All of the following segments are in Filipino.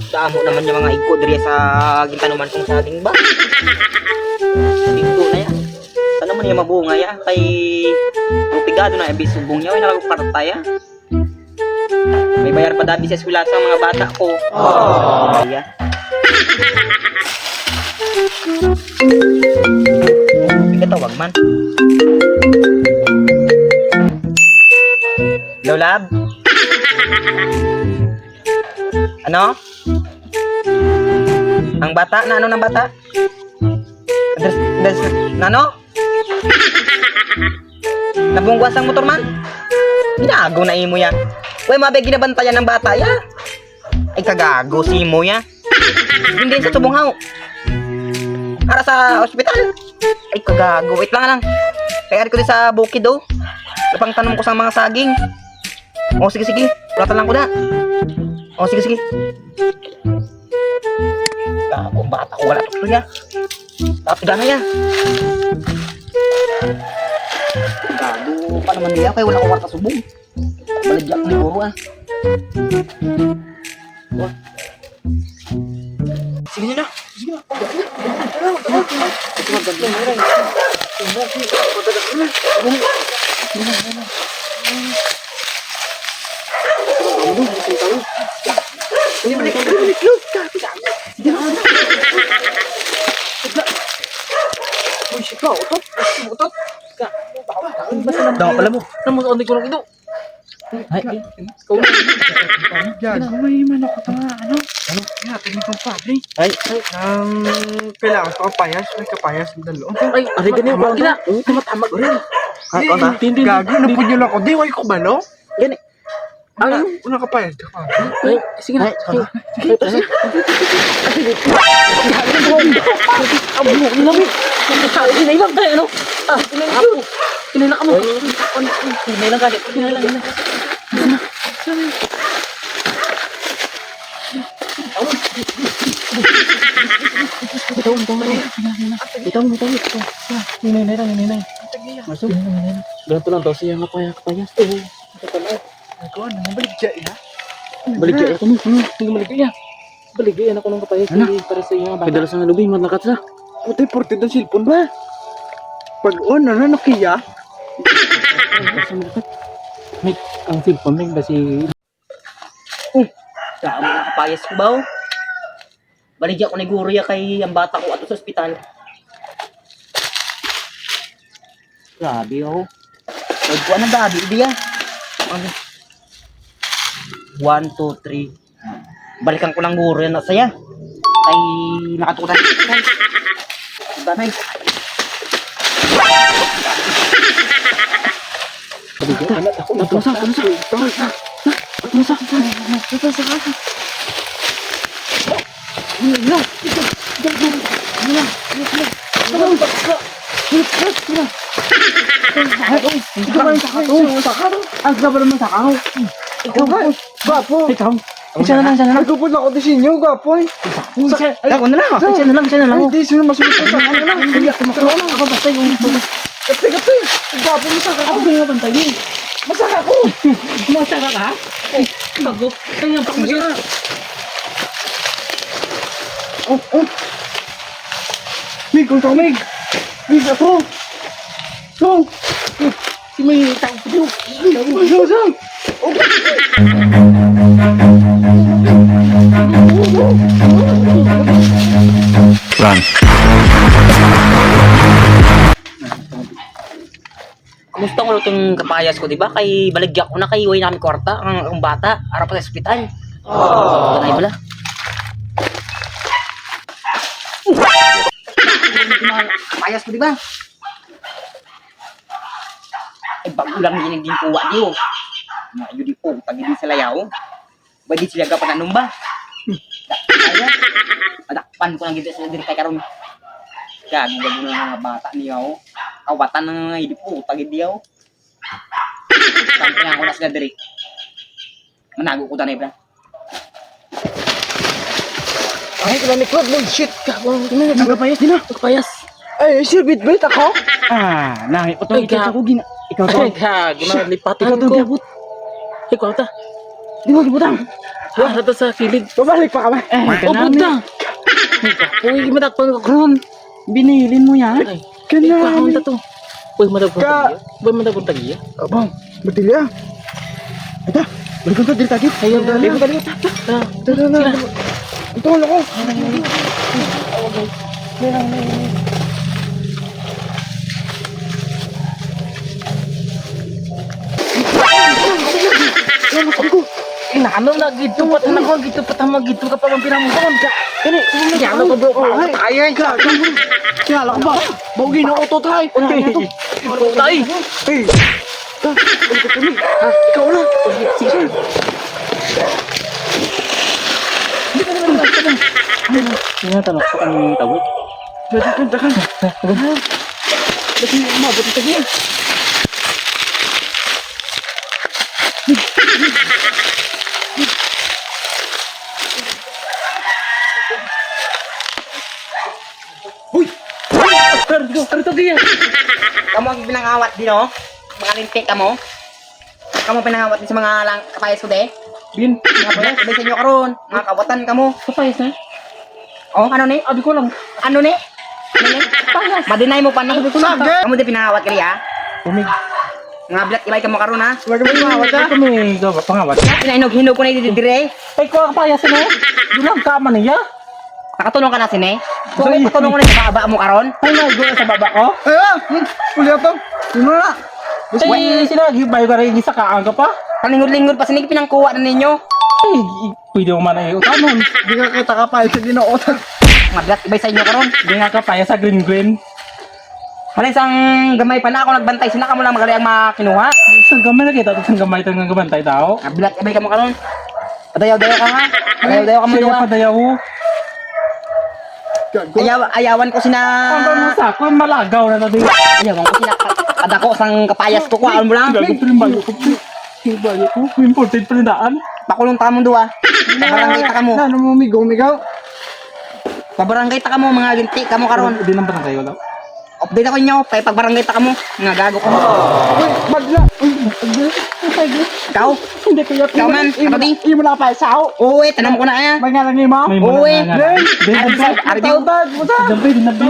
Damo naman yung mga igko diri sa gintanuman kong saging ba. Igko na ya. Sana man yung mabunga ya kay rupigado na ibig subong niya, wala ko partaya. May bayar pa dabi sa eskwela sa mga bata ko. Oh. Ya. Tawag man. Hello, lab? Ano? Ang bata? Na ano ng bata? Nano? Nabungguas ang motor man? Ginago na imo ya. Uy, mabay ginabantayan ng bata ya. Ay kagago si imo ya. Hindi sa tubunghaw. Para sa ospital. Ay kagago. Wait lang. Kaya ko din sa bukid oh. Napang tanong ko sa mga saging. Oh sige. Ulatan lang ko na. Oh sige. Gago ang bata ko. Wala to ya. Tapos na ya. Gago pa naman niya. Kaya wala ko warta subong. Baligyak ni Guru ah. Oh. Sige na. Daw pala mo. Namo sa ko lang ito. Ay, ikaw na. Yan, may manok ko nga, ano? Yan, tingin kong pabli. Ay, Kailangan ko kapayas, may kapayas ng dalo. ay, ari ganyan ko gina. Tumatamag rin. Ay, gagi, napunyo lang ko. Di, wala ko ba, no? Gani. Una kapayas ka pa. Ay, sige na. Sige. Abo, ilang. Ilang tayo, ano? Kinilang ka mo. Kinilang ka. Kinilang. Ito. Ninay. Masuk. Ganito lang daw siya nga kapayas. Ikaw, ano, mabaligya, ina? Baligay ako nun. Hindi maligay yan. Baligay ako ng kapayas. Para sa iyo nga bata. Pagdala sa nga lubi, matlakat sa. Puti, porti ng silpon ba? Pag ano, Nokia? May, ang silpon, may ba si... Dami ng kapayas ko ba? Baligyan ko ni Guru ya kay ang bata ko ato sa ospital. Grabe ako. Huwag ko anong dabi, diya. 1, 2, 3. Balikan ko lang Guru yan na saya. Ay nakatukutan. Banay. Isa na lang. Nagpupun ako din sa inyo, gapoy. Ako na lang. Isa na lang. Hindi, sino masunod ko sa ano lang. Ako basta yung... Kape. Gapoy, masaka Ako ako. yung nabantayin. Masaka ako. Masaka ka? Bago. Kaya pa masaka. Mig, kung tumig. Mig, ako. Go. Si may tao ko dito. Go. Run. Kamusta ko itong kapayas ko, di ba? Kay baligya ko na kay iway namin kwarta, ang bata, harap sa ospital. Oh. Ganay pala. Kapayas ko, di ba? Ay, bago lang yung naging kuwa diyo. Ngayon di po, pag hindi sila yaw, pwede sila gapan anong ba? Kaya, adakpan ko lang dito sila dito kay karon. Gago ng mga bata niyo. Kawatan ng mga hindi po, tagid diyaw. Sampai ako na sila diri. Manago ko tanay bra. Ay, kailan ni Claude, shit ka. Kapayas din na, kapayas. Ay, sir, bit ako. Nangi po to ikaw ko gina. Ikaw to. Gago na lipatan ko. Ikaw ta. Di mo gibutang. Wala to sa kilid. Babalik pa kami. Oh, puta. Uy, madakpan ko karon. Binilin mo yan. Ay, Kanami. ikaw to. Uy, madakpan Ka- tagiya. Uy, madakpan tagiya. Abang, batilya. Ito, balikan to dito tagit. Ayaw, dali. dali. Dali. Ito, ako. Inaano na gitu pat na ko gitu pat mo gitu ka pa man pinamuton ka. Kani, ya lo ko bro. Ay, kala ko ba? Bawgi na utot hay. Tay. Hey. Ikaw na. Ina tanong ko ang tawag. Dakan. Kasi mabot tagiya. Ano tagiya? Kamu ang pinangawat din, oh. Mga lintik ka mo. Kamu pinangawat din sa mga lang kapayas ko, de. Bin, Mga pala, sabay sa inyo karon. Mga kawatan ka mo. kapayas na. Oh, ano ni? Abi ko lang. Ano ni? Ano ni? Madinay mo pa ni. Kamu din pinangawat ka niya. Umig. Mga bilat ibay ka mo karon, ha. Magmamawat ka. Kami go pangawat. Pinainog-hinog ko na dire. Ay ko kapayas na. Dulang ka man niya. Nakatulong ka na sine. So, patulong ko na sa baba mo karon. Ay nago sa baba ko. Ay, uli ako. Sino na? Ay sila gibay ka rin isa ka ka pa. Kalingod-lingod pa sinig pinangkuha na ninyo. Ay, pwede mo man ay utanon. Di ka kita kapay sa ginootan. Mga bilat ibay sa inyo karon. Di nga kapaya sa green. Wala isang gamay pa na ako nagbantay. Sina ka mo lang magaling makinuha. Isang gamay na kita, isang gamay itong gabantay tao. Mga bilat ibay ka mo karon. Padayaw-dayaw ka, ha. Padayaw-dayaw ka mo Siya duwa. padayaw. Ayawan ko sina. Ang pamusa ko, malagaw na natin. Ayawan ko sina. Kadako sang kapayas ko. Kuhaan mo lang. Gago pinimbayo ko. Pinimbayo ko. Important pa rin daan. Pakulong ta mo duwa. Pabarangay ta ka mo. Ano mo migaw? Pabarangay ta ka mo. Mga ginti ka mo karon. Hindi naman kayo lang. Update ako inyo. Kaya pagbarangay ta ka mo. Nga gago ka mo. Uy, bagla. Ikaw. Hindi ko yap. Ikaw man. Ano di? Imo na pa sa ako. Uy, tanam ko na eh. May nga lang mo. May Uy. Dampi, dampi.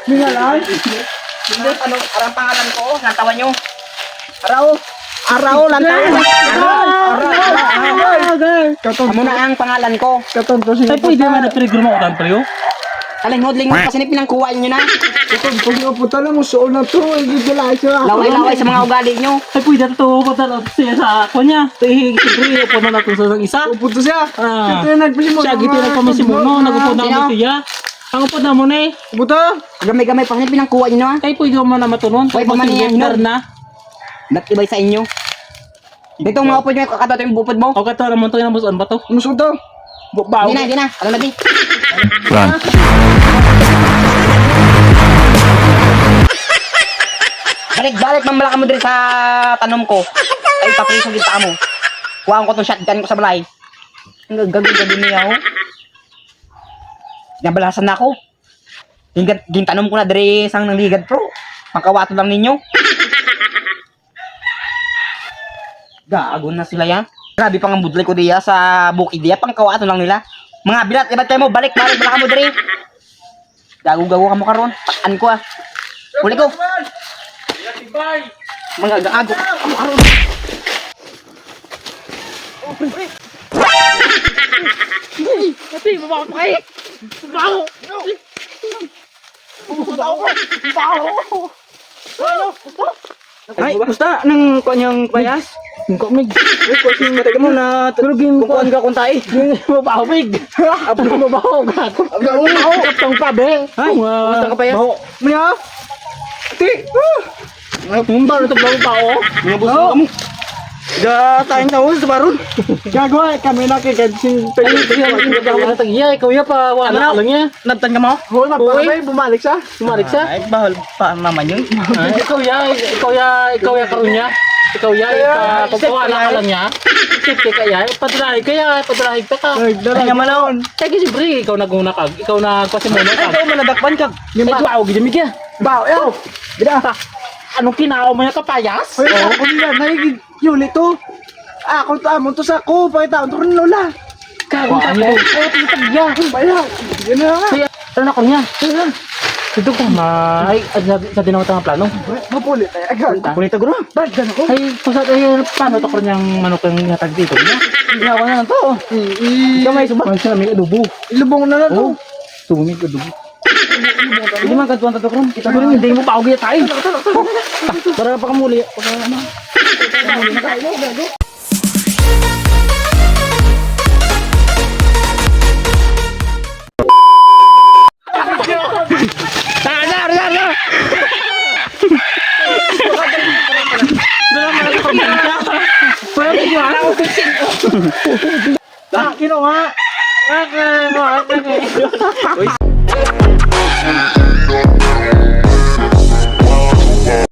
May nga lang. Hindi, ano, arang pangalan ko. Lantawan nyo. Araw, lantawan. Amo na ang pangalan ko. Katon to siya. Ay, pwede man na pinigro mo utan preyo. Kalingod-lingod kasi pinangkuha nyo na. Katon pag napunta na mo soul na to. Igigala siya. Laway-laway sa mga ugali nyo. Ay, pwede na ito. Punta na siya sa ako niya. Siguro, upo na natin sa isa. Upunta siya. Ah. Ito yung nagpisimuno. Siya, gito na kami si Muno. Nagupod na kami siya. Ang upod na mo na eh. Upunta. Gamay-gamay pa kasi pinangkuha nyo na. Ay, pwede mo na matunon. Uy, Pag pamaniyan mag-singender nyo. na. Ba't ibay sa inyo? Dito mga upod nyo, kakato yung bupod mo. O kato naman ito yung busan ba to? Musod daw. Bawo. Hindi na. Alam na di. Run. Balik-balik mamala ka mo din sa tanom ko. Ay, papriso kita mo. Kuhaan ko tong shotgun ko sa balay. Ang gagawin niya ako. Nabalasan na ako. Gintanom ko na dire sang nangligad pro. Pangkawato lang ninyo. Gago na sila yan. Grabe pang ang budlay ko diya sa bukid diya. Pangkawato lang nila. Mga bilat, ibat kayo mo. Balik-balik bala ka mo dire. Gago-gago ka mo karon. Pakan ko ah. Huli ko. Mga gago. Kamu karon. Ati, babaw pa kayo. Babaw. Ay, basta nang kanyang payas. Kung mig. Kasi matay mo na Tulugin ko. kukuhan ka kung tayo. Babaw mig. Abo mo babaw. Gago. Gago na ako. Kaptang pa be. Ay, basta ka payas. Baho. Maya. Ati. Mumba na ito bago. Mga buso ka mo. Da tayong tawon sa baron. Gago kami na kay Gadsing. Ikaw ya pa wala lang niya. Nabtan ka mo? Hoy, mapakabay, bumalik siya. Sumalik siya. Ay, bahal pa naman yun. Ikaw ya karunya. Ikaw ya pagpawala ka lang niya. Safety ka ya. Padrahig pa ka. Kaya malawon. Kaya siyempre, ikaw naguna ka. Ikaw nagpasimuno ka. Ikaw manadakpan ka. Ay, wow, ginamig ya. Bao, yaw. Bida. Anong kinao mo niya kapayas? Hoy, ako nila, naigid unit to. ako amon to sa ko, pakita to rin lola. Kawaan niyo. Oh, titagya. Baya. Yan na nga. Kaya, ano na ko niya? Dito ko ay, sa dinawat ang plano. Mapulit ay agad. Kulit guro. Bad gan ako. Ay, kusat ay, paano to ko niyang manok ang hatag dito niya? Ginawa na to. Kamay suba. Ay, siya may adobo. Ilubong na na to. Tumig adobo. Hindi man kadtuan to kron. Kita ko rin, hindi mo paugi tayo. Para pa kamuli. Para ano. Kinuha.